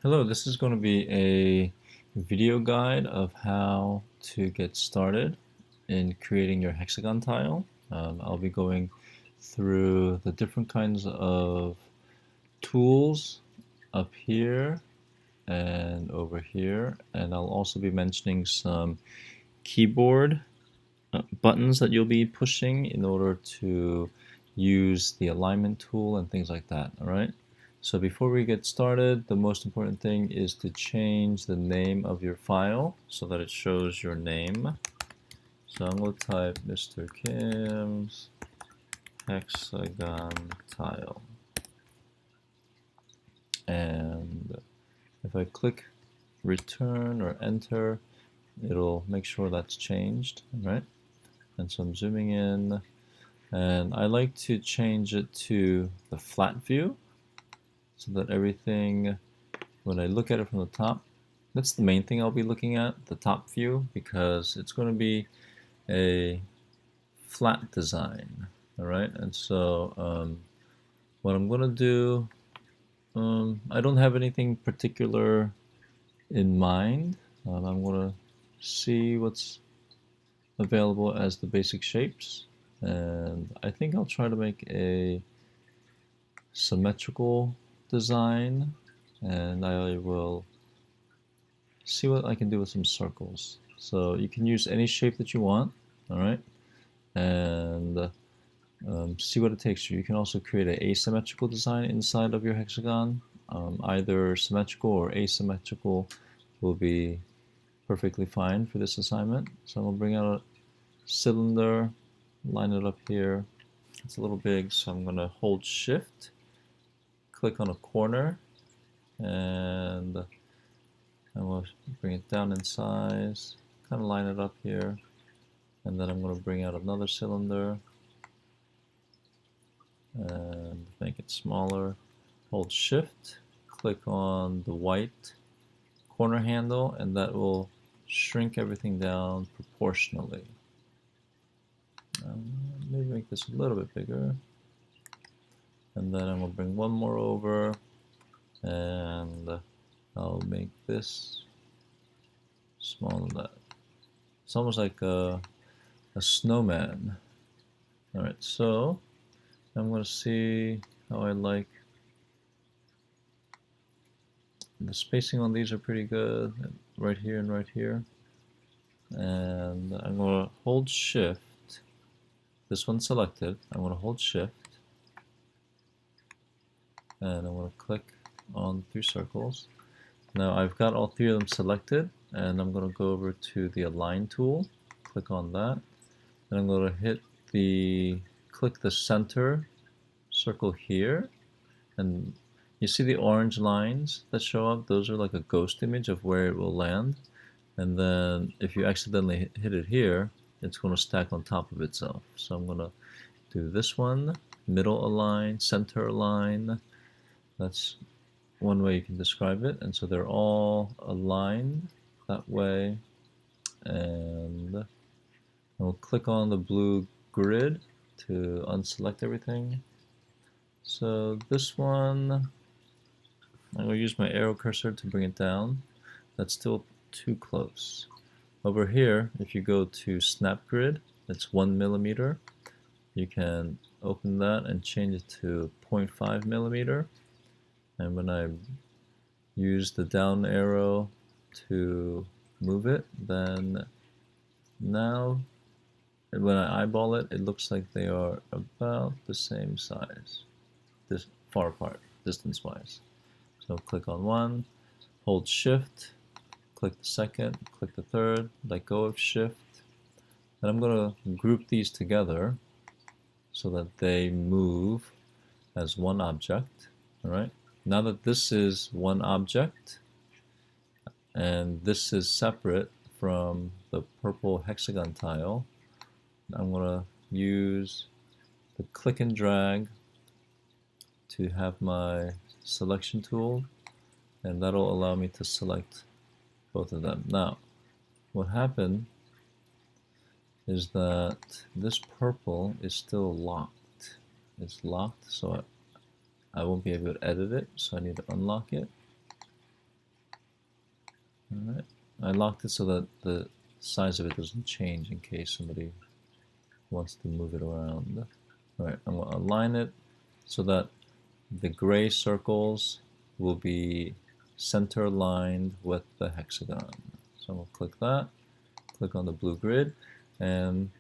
Hello, this is going to be a video guide of how to get started in creating your hexagon tile. I'll be going through the different kinds of tools up here and over here, and I'll also be mentioning some keyboard buttons that you'll be pushing in order to use the alignment tool and things like that, all right? So before we get started, the most important thing is to change the name of your file so that it shows your name. So I'm going to type Mr. Kim's hexagon tile. And if I click return or enter, it'll make sure that's changed, right? And so I'm zooming in, and I like to change it to the flat view so that everything, when I look at it from the top, that's the main thing I'll be looking at, the top view, because it's going to be a flat design, all right? And so what I'm going to do, I don't have anything particular in mind. I'm going to see what's available as the basic shapes, and I think I'll try to make a symmetrical design, and I will see what I can do with some circles. So you can use any shape that you want, all right, and see what it takes you. You can also create an asymmetrical design inside of your hexagon. Either symmetrical or asymmetrical will be perfectly fine for this assignment. So I'm going to bring out a cylinder, line it up here. It's a little big, so I'm going to hold shift, click on a corner, and I'm going to bring it down in size, kind of line it up here, and then I'm going to bring out another cylinder and make it smaller. Hold shift, click on the white corner handle, and that will shrink everything down proportionally. Maybe make this a little bit bigger, and then I'm going to bring one more over, and I'll make this smaller than that. It's almost like a snowman. Alright, so I'm going to see how I like. The spacing on these are pretty good, right here and right here. And I'm going to hold shift. This one's selected. I'm going to hold shift, and I'm going to click on 3 circles. Now I've got all 3 of them selected, and I'm going to go over to the align tool, click on that, and I'm going to click the center circle here, and you see the orange lines that show up? Those are like a ghost image of where it will land, and then if you accidentally hit it here, it's going to stack on top of itself. So I'm going to do this one, middle align, center align. That's one way you can describe it. And so they're all aligned that way. And I'll click on the blue grid to unselect everything. So this one, I'm going to use my arrow cursor to bring it down. That's still too close. Over here, if you go to snap grid, it's 1 millimeter. You can open that and change it to 0.5 millimeter. And when I use the down arrow to move it, then now when I eyeball it, it looks like they are about the same size, this far apart, distance-wise. So click on one, hold shift, click the second, click the third, let go of shift, and I'm going to group these together so that they move as one object. All right. Now that this is one object and this is separate from the purple hexagon tile, I'm going to use the click and drag to have my selection tool, and that'll allow me to select both of them. Now, what happened is that this purple is still locked. It's locked, so I won't be able to edit it, so I need to unlock it. Alright, I locked it so that the size of it doesn't change in case somebody wants to move it around. Alright, I'm going to align it so that the gray circles will be center aligned with the hexagon. So I'm going to click that, click on the blue grid, and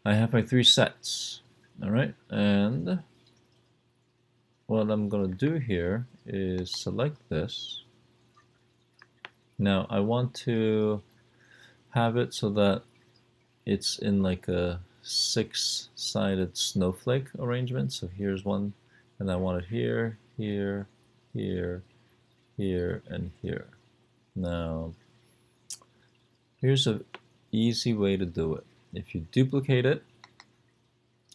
I have my 3 sets. Alright, and what I'm going to do here is select this. Now I want to have it so that it's in like a 6-sided snowflake arrangement. So here's one, and I want it here, here, here, here, and here. Now, here's an easy way to do it. If you duplicate it,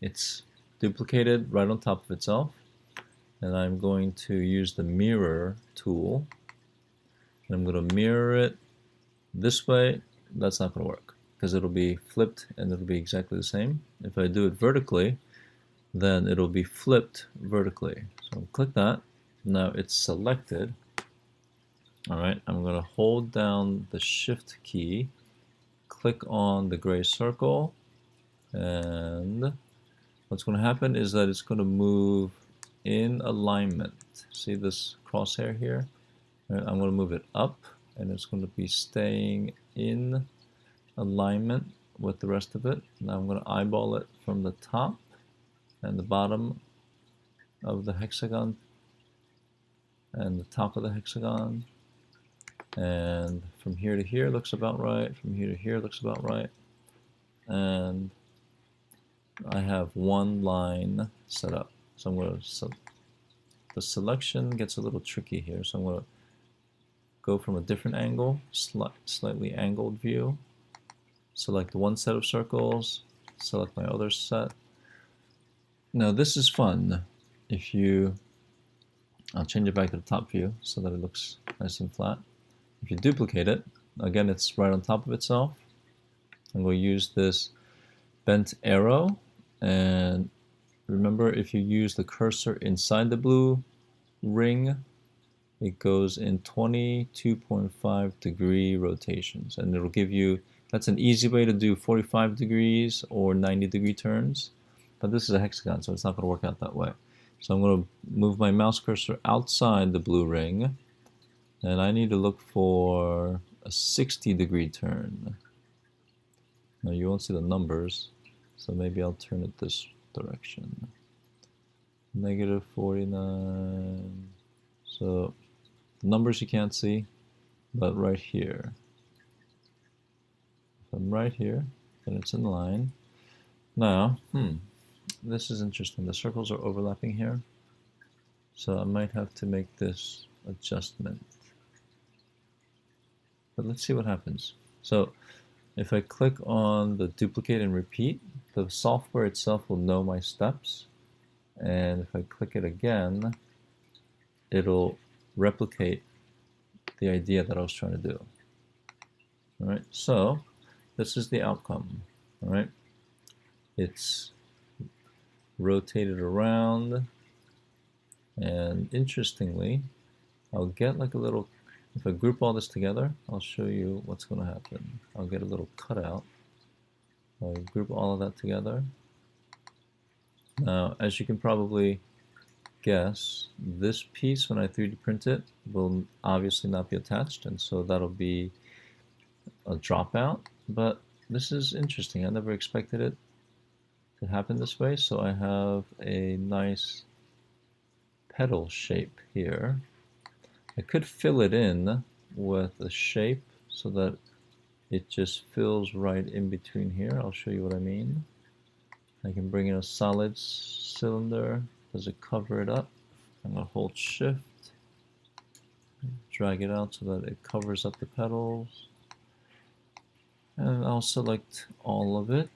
it's duplicated right on top of itself. And I'm going to use the mirror tool. And I'm going to mirror it this way. That's not going to work because it'll be flipped and it'll be exactly the same. If I do it vertically, then it'll be flipped vertically. So I'll click that. Now it's selected. Alright, I'm going to hold down the Shift key, click on the gray circle, and what's going to happen is that it's going to move in alignment. See this crosshair here? Right, I'm going to move it up, and it's going to be staying in alignment with the rest of it. Now I'm going to eyeball it from the top and the bottom of the hexagon and the top of the hexagon, and from here to here looks about right, from here to here looks about right, and I have one line set up. So I'm going to, the selection gets a little tricky here, so I'm going to go from a different angle, slightly angled view, select one set of circles, select my other set. Now this is fun. If you, I'll change it back to the top view so that it looks nice and flat. If you duplicate it, again it's right on top of itself. I'm going to use this bent arrow, and remember, if you use the cursor inside the blue ring, it goes in 22.5 degree rotations, and it'll give you, that's an easy way to do 45 degrees or 90 degree turns, but this is a hexagon, so it's not going to work out that way. So I'm going to move my mouse cursor outside the blue ring, and I need to look for a 60 degree turn. Now you won't see the numbers, so maybe I'll turn it this direction. -49. So the numbers you can't see, but right here. If I'm right here, then it's in line. Now, this is interesting. The circles are overlapping here, so I might have to make this adjustment. But let's see what happens. So if I click on the duplicate and repeat, the software itself will know my steps. And if I click it again, it'll replicate the idea that I was trying to do. All right, so this is the outcome. All right, it's rotated around, and interestingly, I'll get like a little, if I group all this together, I'll show you what's going to happen. I'll get a little cutout. I'll group all of that together. Now, as you can probably guess, this piece, when I 3D print it, will obviously not be attached, and so that'll be a dropout. But this is interesting. I never expected it to happen this way, so I have a nice petal shape here. I could fill it in with a shape so that it just fills right in between here. I'll show you what I mean. I can bring in a solid cylinder. Does it cover it up? I'm going to hold Shift, drag it out so that it covers up the petals. And I'll select all of it.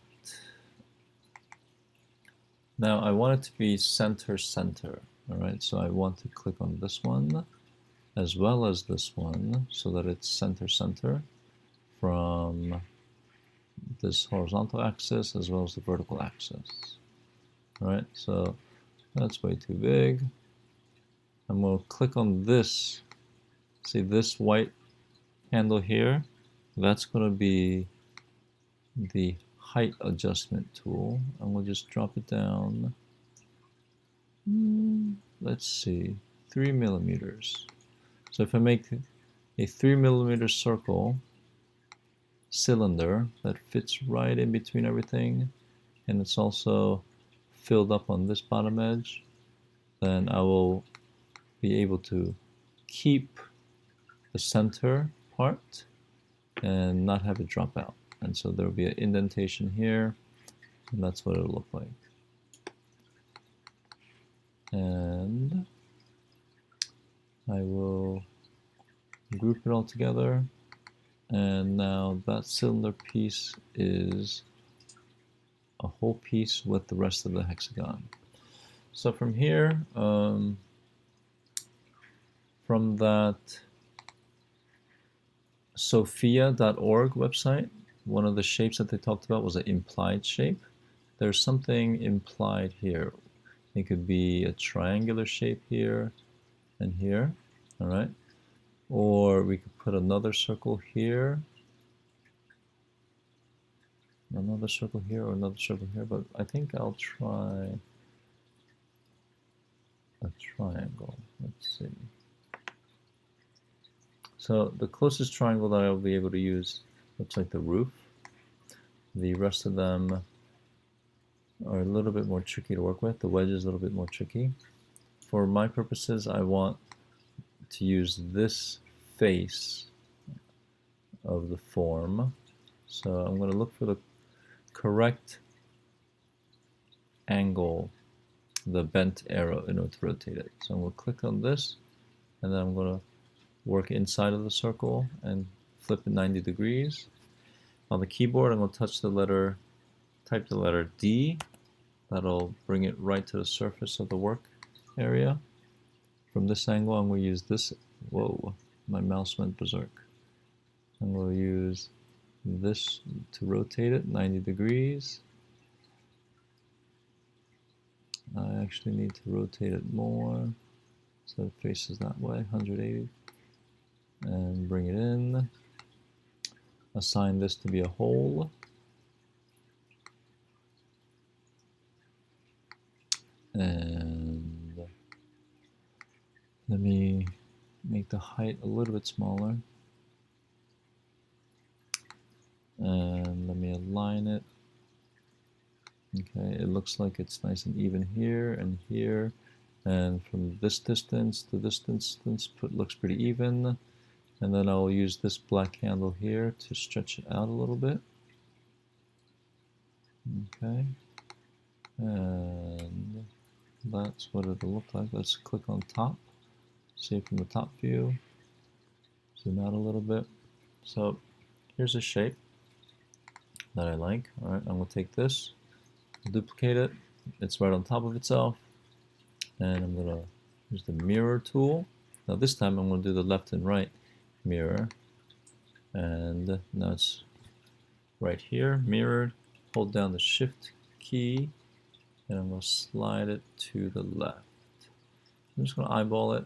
Now I want it to be center. All right, so I want to click on this one as well as this one so that it's center from this horizontal axis as well as the vertical axis. All right, so that's way too big. I'm going to click on this. See this white handle here, that's going to be the height adjustment tool. I'm going to just drop it down. Let's see, 3 millimeters. So if I make a 3 millimeter circle cylinder that fits right in between everything, and it's also filled up on this bottom edge, then I will be able to keep the center part and not have it drop out. And so there will be an indentation here, and that's what it'll look like. And I will group it all together, and now that cylinder piece is a whole piece with the rest of the hexagon. So from here, from that sophia.org website, one of the shapes that they talked about was an implied shape. There's something implied here. It could be a triangular shape here and here, all right? Or we could put another circle here, another circle here, or another circle here, but I think I'll try a triangle. Let's see. So the closest triangle that I'll be able to use looks like the roof. The rest of them are a little bit more tricky to work with. The wedge is a little bit more tricky. For my purposes, I want to use this face of the form. So I'm going to look for the correct angle, the bent arrow, in order to rotate it. So I'm going to click on this, and then I'm going to work inside of the circle and flip it 90 degrees. On the keyboard, I'm going to touch the letter, type the letter D. That'll bring it right to the surface of the work area. From this angle, I'm going to use this. Whoa, my mouse went berserk. I'm going to use this to rotate it 90 degrees. I actually need to rotate it more so it faces that way, 180. And bring it in. Assign this to be a hole. And let me make the height a little bit smaller. And let me align it. Okay, it looks like it's nice and even here and here. And from this distance to this distance, looks pretty even. And then I'll use this black handle here to stretch it out a little bit. Okay. And that's what it'll look like. Let's click on top. See from the top view. Zoom out a little bit. So here's a shape that I like. All right, I'm going to take this, duplicate it. It's right on top of itself. And I'm going to use the mirror tool. Now this time I'm going to do the left and right mirror. And now it's right here, mirrored. Hold down the Shift key, and I'm going to slide it to the left. I'm just going to eyeball it,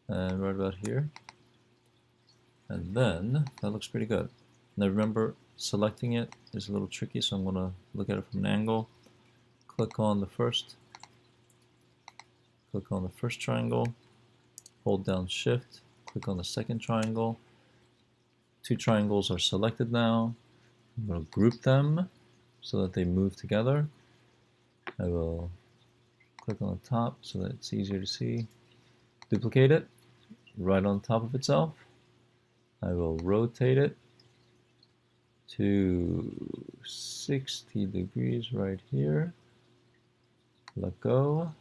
and right about here. And then, that looks pretty good. Now remember, selecting it is a little tricky, so I'm going to look at it from an angle. Click on the first triangle, hold down Shift, click on the second triangle. Two triangles are selected now. I'm going to group them so that they move together. I will click on the top so that it's easier to see. Duplicate it right on top of itself. I will rotate it to 60 degrees right here. Let go,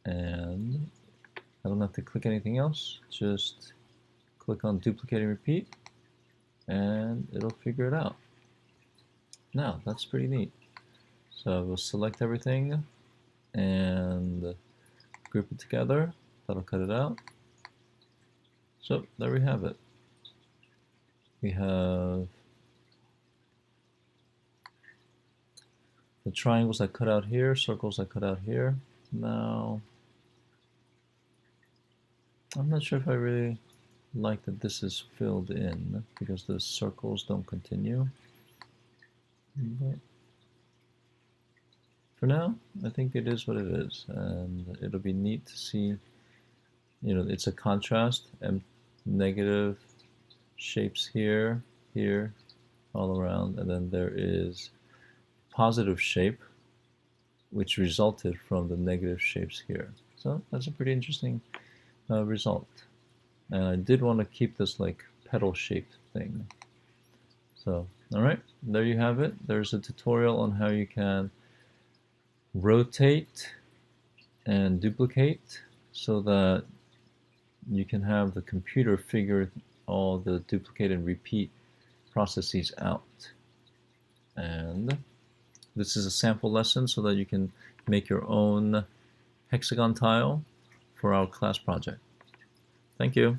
and I don't have to click anything else. Just click on duplicate and repeat, and it'll figure it out. Now, that's pretty neat. So we'll select everything and group it together. That'll cut it out. So there we have it. We have the triangles I cut out here, circles I cut out here. Now, I'm not sure if I really like that this is filled in because the circles don't continue. But for now, I think it is what it is, and it'll be neat to see, you know, it's a contrast, and negative shapes here, here, all around, and then there is positive shape which resulted from the negative shapes here. So that's a pretty interesting result. And I did want to keep this like petal shaped thing. So, alright, there you have it. There's a tutorial on how you can rotate and duplicate so that you can have the computer figure all the duplicate and repeat processes out. And this is a sample lesson so that you can make your own hexagon tile for our class project. Thank you.